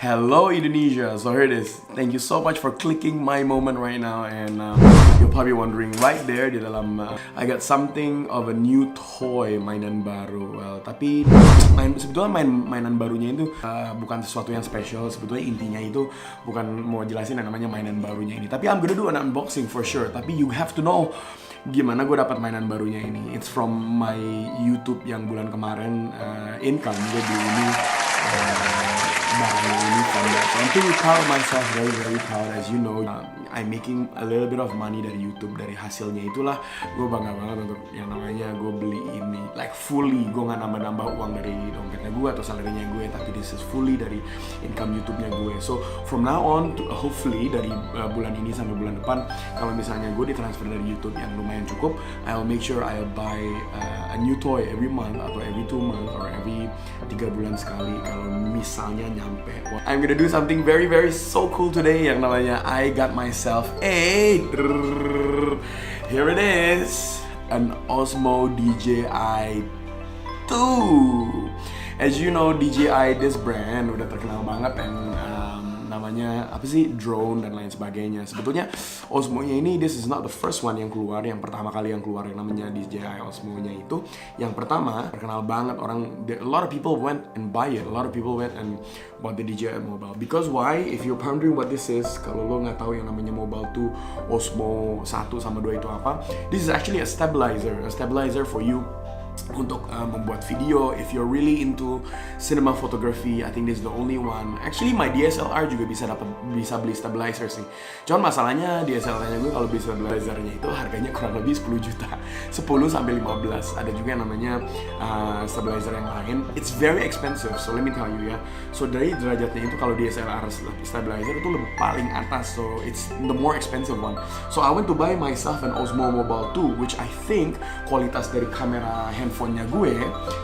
Hello Indonesia, so here it is. Thank you so much for clicking my moment right now, and you're probably wondering right there di dalam I got something of a new toy, mainan baru. Well, tapi sebetulnya mainan barunya itu bukan sesuatu yang spesial. Sebetulnya intinya itu bukan mau jelasin yang namanya mainan barunya ini. Tapi I'm gonna do an unboxing for sure. Tapi you have to know gimana gue dapat mainan barunya ini. It's from my YouTube yang bulan kemarin income gue beli ini. Barang ini from that. So I'm pretty proud of myself, very proud. As you know, I'm making a little bit of money dari YouTube. Dari hasilnya itulah gue bangga banget untuk yang namanya gue beli ini like fully. Gue gak nambah-nambah uang dari dompetnya gue atau salarinya gue, tapi this is fully dari income YouTube-nya gue. So from now on, hopefully dari bulan ini sampai bulan depan, kalau misalnya gue ditransfer dari YouTube yang lumayan cukup, I'll make sure I'll buy a new toy every month atau every 2 months or every 3 bulan sekali kalau misalnya nyampe. I'm gonna do something very so cool today yang namanya I got myself a here it is, an Osmo DJI 2. As you know, DJI this brand udah terkenal banget dan namanya apa sih, drone dan lain sebagainya. Sebetulnya Osmo-nya ini, this is not the first one yang keluar, yang pertama kali yang keluar yang namanya DJI Osmo-nya itu yang pertama terkenal banget. Orang, a lot of people went and buy it, a lot of people went and bought the DJI Mobile. Because why? If you're wondering what this is, kalau lo nggak tahu yang namanya Mobil2 Osmo 1 sama 2 itu apa, this is actually a stabilizer for you untuk membuat video. If you're really into cinema photography, I think this is the only one. Actually my DSLR juga bisa beli stabilizer sih. Cuman masalahnya DSLR-nya gue kalau beli stabilizernya itu harganya kurang lebih 10 juta, 10 sampai 15. Ada juga yang namanya stabilizer yang lain. It's very expensive. So let me tell you ya. So dari derajatnya itu kalau DSLR stabilizer itu lebih paling atas. So it's the more expensive one. So I went to buy myself an Osmo Mobil2, which I think kualitas dari kamera handphonenya gue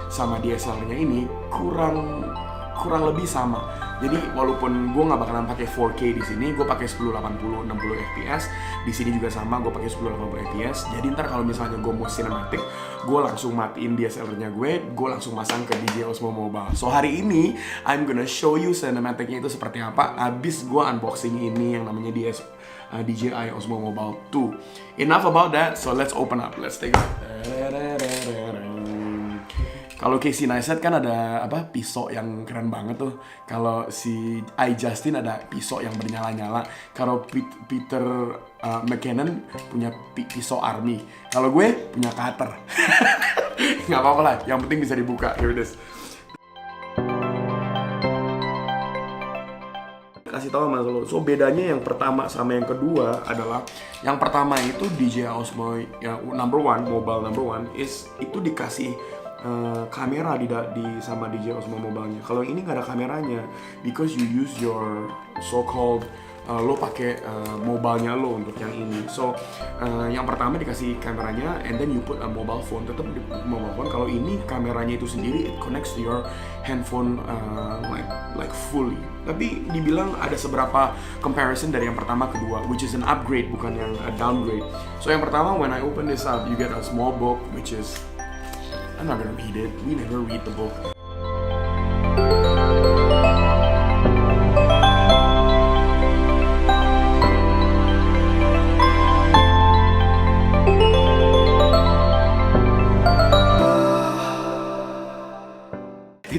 sama DSLR-nya ini kurang lebih sama. Jadi walaupun gue nggak bakalan pakai 4K di sini, gue pakai 1080 60 fps. Di sini juga sama, gue pakai 1080 fps. Jadi ntar kalau misalnya gue mau cinematic, gue langsung matiin DSLR-nya gue langsung masang ke DJI Osmo Mobile. So hari ini I'm gonna show you cinematic-nya itu seperti apa. Abis gue unboxing ini yang namanya DJI Osmo Mobile 2. Enough about that, so let's open up. Let's take it. Kalau Casey Neistat kan ada pisau yang keren banget tuh. Kalau si Justin ada pisau yang bernyala-nyala. Kalau Peter McKinnon punya pisau army. Kalau gue punya cutter. Nggak apa-apa lah, yang penting bisa dibuka. Here it is. Kasih tahu sama lo. So bedanya yang pertama sama yang kedua adalah yang pertama itu DJI Osmo ya, mobile number one itu dikasih kamera di sama DJI Osmo Mobile-nya. Kalau ini nggak ada kameranya, because you use your so-called lo pakai mobile-nya lo untuk yang ini. So yang pertama dikasih kameranya, and then you put a mobile phone, tetap di mobile phone. Kalau ini kameranya itu sendiri, it connects to your handphone like fully. Tapi dibilang ada seberapa comparison dari yang pertama kedua, which is an upgrade bukan yang a downgrade. So yang pertama, when I open this up, you get a small book, which is, I'm not gonna read it. We never read the book.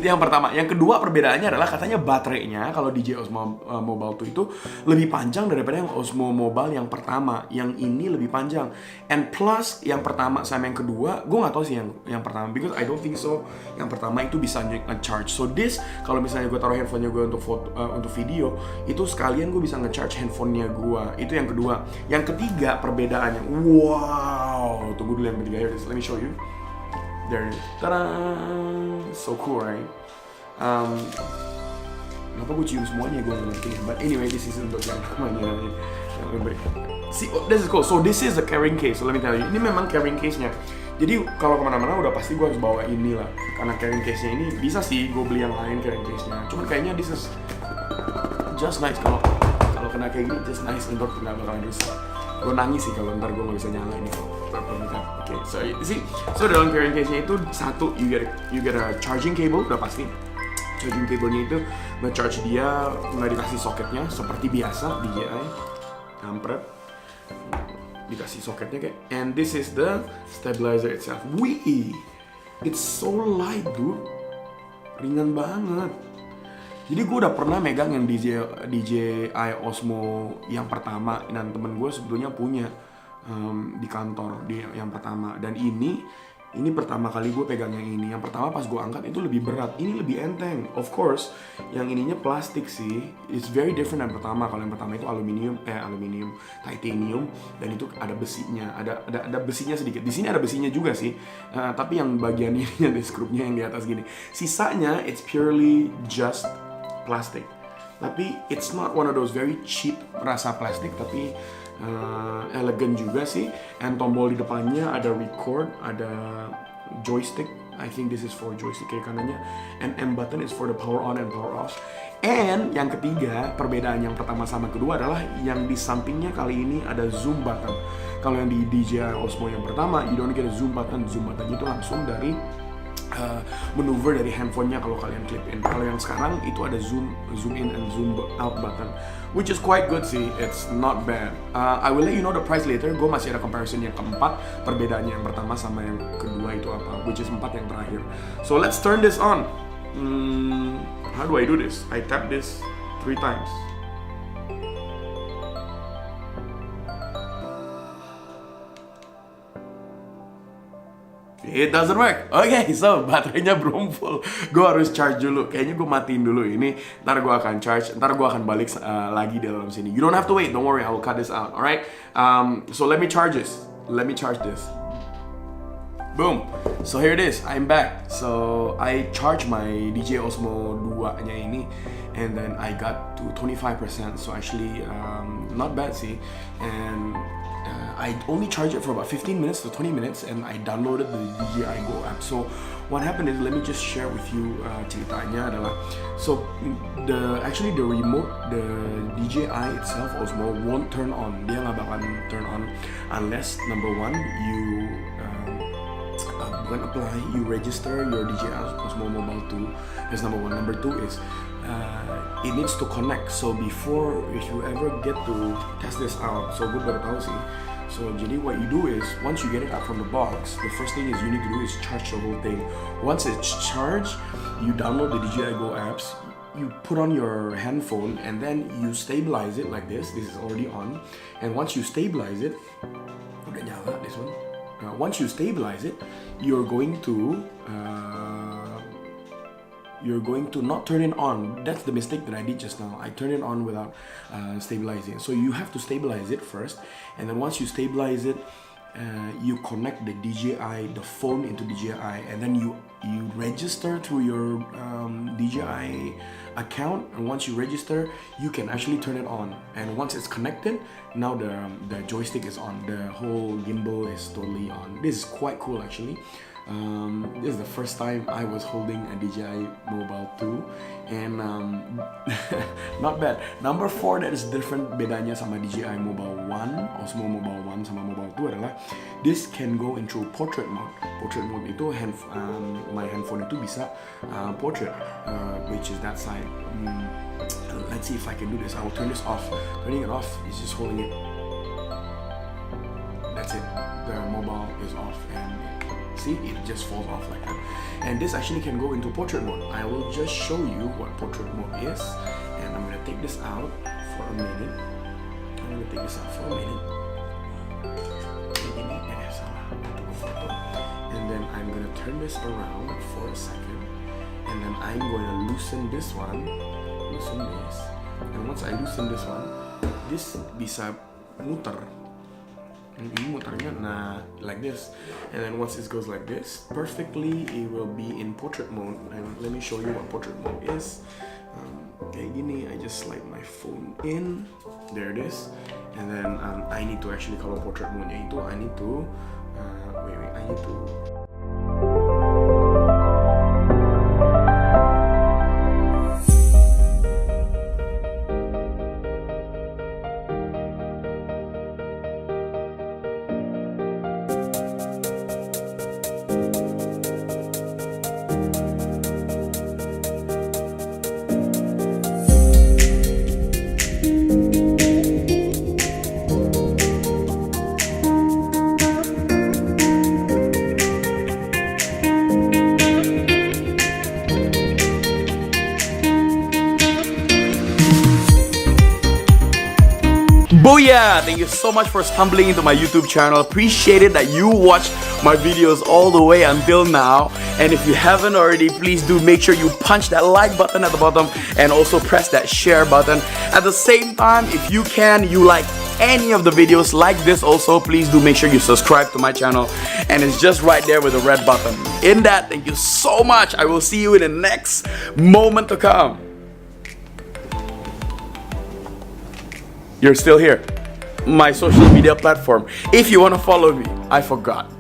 Itu yang pertama. Yang kedua perbedaannya adalah katanya baterainya kalau Dji OSMO Mobil2 itu lebih panjang daripada yang Osmo Mobile yang pertama. Yang ini lebih panjang. And plus yang pertama sama yang kedua, gue nggak tahu sih yang pertama, because I don't think so. Yang pertama itu bisa nge-charge. So this kalau misalnya gue taruh handphonenya gue untuk foto, untuk video, itu sekalian gue bisa nge-charge handphonenya gue. Itu yang kedua. Yang ketiga perbedaannya, wow, tunggu dulu yang ketiga. Here it is. Let me show you. There it is. Ta-da! So cool, right? Kenapa gue cium semuanya, gue ngerti. But anyway, this is untuk yang namanya. See, oh, this is cool. So this is a carrying case. So let me tell you, ini memang carrying case-nya. Jadi kalau kemana-mana udah pasti gue harus bawa ini lah. Karena carrying case-nya ini bisa sih gue beli yang lain carrying case-nya. Cuman kayaknya this is just nice. Kalau kena kayak gini, just nice. Ntar nggak bakalan rusak. Gue nangis sih kalau ntar gue nggak bisa nyala ini. Oke, so dalam carrying case-nya itu satu, you get a charging cable, udah pasti. Charging cable-nya itu nge-charge dia, nggak dikasih soketnya seperti biasa DJI. Kampret, dikasih soketnya kayak. And this is the stabilizer itself. Wih, it's so light, dude. Ringan banget. Jadi gue udah pernah megang yang DJI OSMO yang pertama, dan temen gue sebetulnya punya di kantor yang pertama. Dan ini pertama kali gue pegang yang ini. Yang pertama pas gue angkat itu lebih berat, ini lebih enteng. Of course, yang ininya plastik sih. It's very different dan pertama. Kalau yang pertama itu aluminium, titanium, dan itu ada besinya, ada besinya sedikit. Di sini ada besinya juga sih, tapi yang bagian ini ada skrupnya yang di atas gini. Sisanya it's purely just plastik. Tapi it's not one of those very cheap rasa plastik, tapi elegan juga sih. And tombol di depannya ada record, ada joystick. I think this is for joystick kiri kanannya. And M button is for the power on and power off. And yang ketiga, perbedaan yang pertama sama kedua adalah yang di sampingnya kali ini ada zoom button. Kalau yang di DJI OSMO yang pertama, you don't get a zoom button. Zoom button itu langsung dari maneuver dari handphonenya kalau kalian clip in. Kalau yang sekarang itu ada zoom in and zoom out button, which is quite good sih. It's not bad. I will let you know the price later. Gue masih ada comparison yang keempat, perbedaannya yang pertama sama yang kedua itu apa, which is 4 yang terakhir. So let's turn this on. How do I do this? I tap this 3 times. It doesn't work. Okay, so baterainya belum full. Gue harus charge dulu. Kayaknya gue matiin dulu ini. Ntar gue akan charge. Ntar gue akan balik lagi di dalam sini. You don't have to wait. Don't worry. I will cut this out. Alright. So let me charge this. Let me charge this. Boom. So here it is. I'm back. So I charged my DJI OSMO 2-nya ini, and then I got to 25%. So actually, not bad sih. And I only charged it for about 15 minutes to 20 minutes, and I downloaded the DJI Go app. So what happened is, let me just share with you ceritanya adalah, so actually the remote, the DJI itself Osmo won't turn on. Dia nggak bakalan turn on unless number one you bukan apply, you register your DJI Osmo Mobil2. That's number one. Number two is it needs to connect. So before, if you ever get to test this out, so gue baru tahu sih. So jadi what you do is, once you get it out from the box, the first thing is you need to do is charge the whole thing. Once it's charged, you download the DJI Go apps, you put on your handphone, and then you stabilize it like this. This is already on. And once you stabilize it, udah nyala this one. Once you stabilize it, you're going to not turn it on. That's the mistake that I did just now. I turned it on without stabilizing. So you have to stabilize it first, and then once you stabilize it, you connect the phone into DJI, and then you register through your DJI account. And once you register, you can actually turn it on. And once it's connected, now the joystick is on. The whole gimbal is totally on. This is quite cool actually. This is the first time I was holding a DJI Mobil2, and not bad. Number 4 that is different, bedanya sama DJI Mobil 1, Osmo Mobil 1 sama Mobil2 adalah this can go into portrait mode. Portrait mode itu my handphone itu bisa portrait, which is that side. Let's see if I can do this. I will turn this off. Turning it off is just holding it. That's it. The mobile is off, and See, it just falls off like that. And this actually can go into portrait mode. I will just show you what portrait mode is. And I'm gonna take this out for a minute. And then I'm gonna turn this around for a second. And then I'm going to loosen this one. Loosen this. And once I loosen this one, this bisa muter. Ini muternya nah like this. And then once this goes like this, perfectly it will be in portrait mode. And let me show you what portrait mode is. Kayak gini, I just slide my phone in. There it is. And then I need to actually, kalau portrait mode-nya itu I need to I need to Booyah! Thank you so much for stumbling into my YouTube channel. Appreciate it that you watched my videos all the way until now. And if you haven't already, please do make sure you punch that like button at the bottom and also press that share button. At the same time, if you like any of the videos like this also, please do make sure you subscribe to my channel. And it's just right there with the red button. In that, thank you so much. I will see you in the next moment to come. You're still here. My social media platform. If you want to follow me, I forgot.